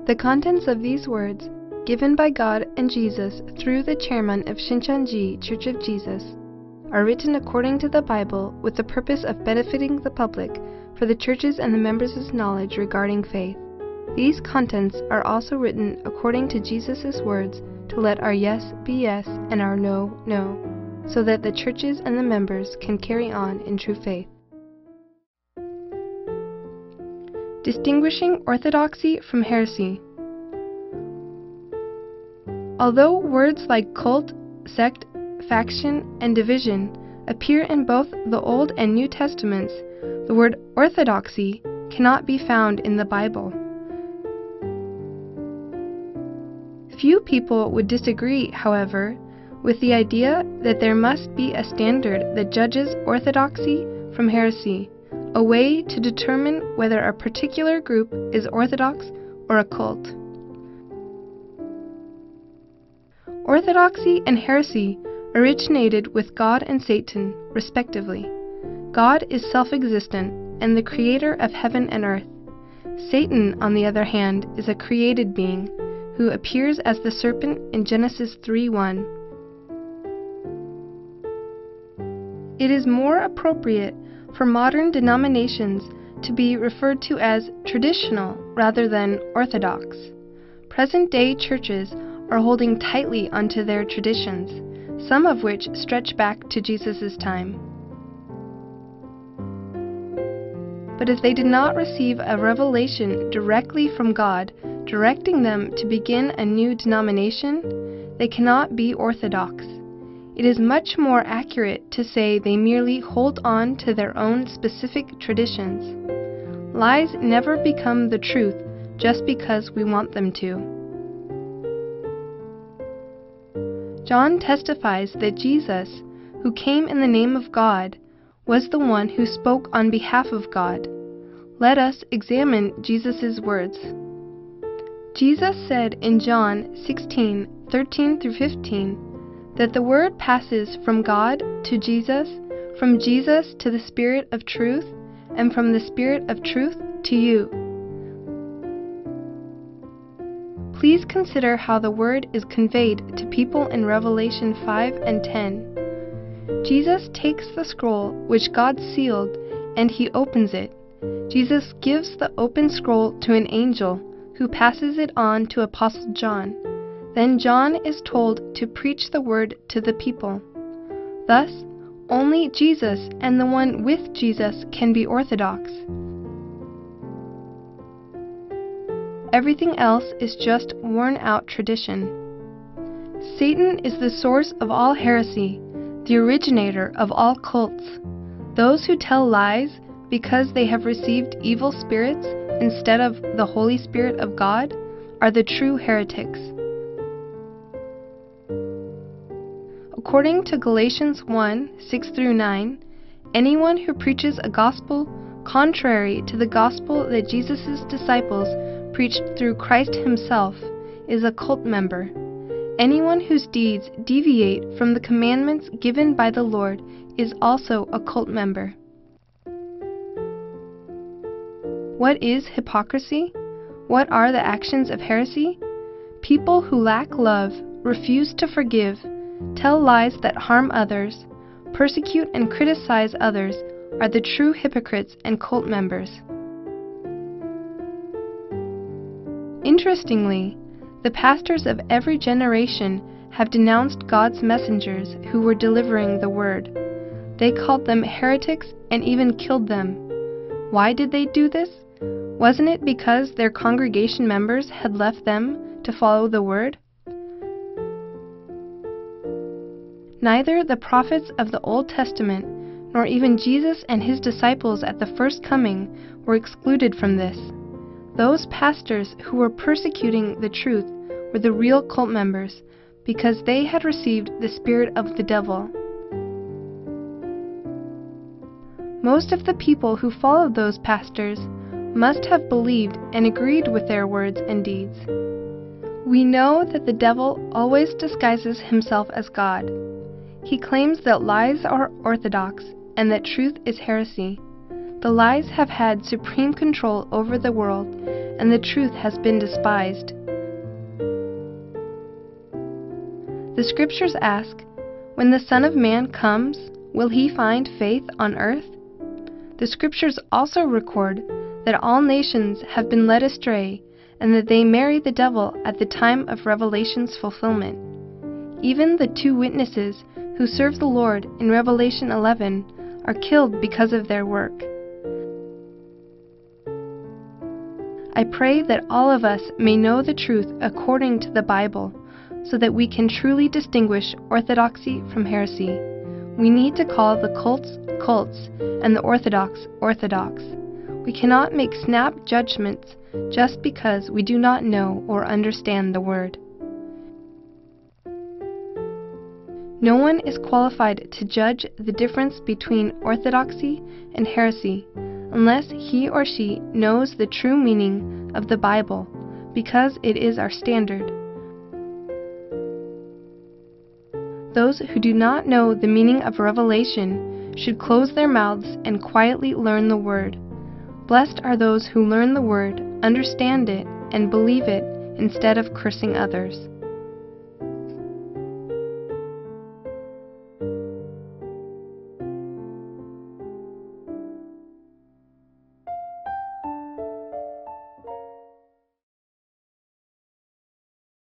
The contents of these words, given by God and Jesus through the chairman of Shinchonji Church of Jesus, are written according to the Bible with the purpose of benefiting the public for the church's and the members' knowledge regarding faith. These contents are also written according to Jesus' words to let our yes be yes and our no, no, so that the churches and the members can carry on in true faith. Distinguishing orthodoxy from heresy. Although words like cult, sect, faction, and division appear in both the Old and New Testaments, the word orthodoxy cannot be found in the Bible. Few people would disagree, however, with the idea that there must be a standard that judges orthodoxy from heresy, a way to determine whether a particular group is orthodox or a cult. Orthodoxy and heresy originated with God and Satan, respectively. God is self-existent and the creator of heaven and earth. Satan, on the other hand, is a created being who appears as the serpent in Genesis 3:1. It is more appropriate for modern denominations to be referred to as traditional rather than orthodox. Present-day churches are holding tightly onto their traditions, some of which stretch back to Jesus' time. But if they did not receive a revelation directly from God, directing them to begin a new denomination, they cannot be orthodox. It is much more accurate to say they merely hold on to their own specific traditions. Lies never become the truth just because we want them to. John testifies that Jesus, who came in the name of God, was the one who spoke on behalf of God. Let us examine Jesus' words. Jesus said in John 16:13-15 that the word passes from God to Jesus, from Jesus to the Spirit of truth, and from the Spirit of truth to you. Please consider how the word is conveyed to people in Revelation 5 and 10. Jesus takes the scroll which God sealed, and he opens it. Jesus gives the open scroll to an angel, who passes it on to Apostle John. Then John is told to preach the word to the people. Thus, only Jesus and the one with Jesus can be orthodox. Everything else is just worn-out tradition. Satan is the source of all heresy, the originator of all cults. Those who tell lies because they have received evil spirits instead of the Holy Spirit of God are the true heretics. According to Galatians 1:6-9, anyone who preaches a gospel contrary to the gospel that Jesus' disciples preached through Christ himself is a cult member. Anyone whose deeds deviate from the commandments given by the Lord is also a cult member. What is hypocrisy? What are the actions of heresy? People who lack love, refuse to forgive, tell lies that harm others, persecute and criticize others are the true hypocrites and cult members. Interestingly, the pastors of every generation have denounced God's messengers who were delivering the word. They called them heretics and even killed them. Why did they do this? Wasn't it because their congregation members had left them to follow the word? Neither the prophets of the Old Testament nor even Jesus and his disciples at the first coming were excluded from this. Those pastors who were persecuting the truth were the real cult members because they had received the spirit of the devil. Most of the people who followed those pastors must have believed and agreed with their words and deeds. We know that the devil always disguises himself as God. He claims that lies are orthodox and that truth is heresy. The lies have had supreme control over the world, and the truth has been despised. The Scriptures ask, "When the Son of Man comes, will he find faith on earth?" The Scriptures also record that all nations have been led astray and that they marry the devil at the time of Revelation's fulfillment. Even the 2 witnesses who serve the Lord in Revelation 11 are killed because of their work. I pray that all of us may know the truth according to the Bible, so that we can truly distinguish orthodoxy from heresy. We need to call the cults, cults, and the orthodox, orthodox. We cannot make snap judgments just because we do not know or understand the Word. No one is qualified to judge the difference between orthodoxy and heresy unless he or she knows the true meaning of the Bible, because it is our standard. Those who do not know the meaning of Revelation should close their mouths and quietly learn the Word. Blessed are those who learn the Word, understand it, and believe it instead of cursing others.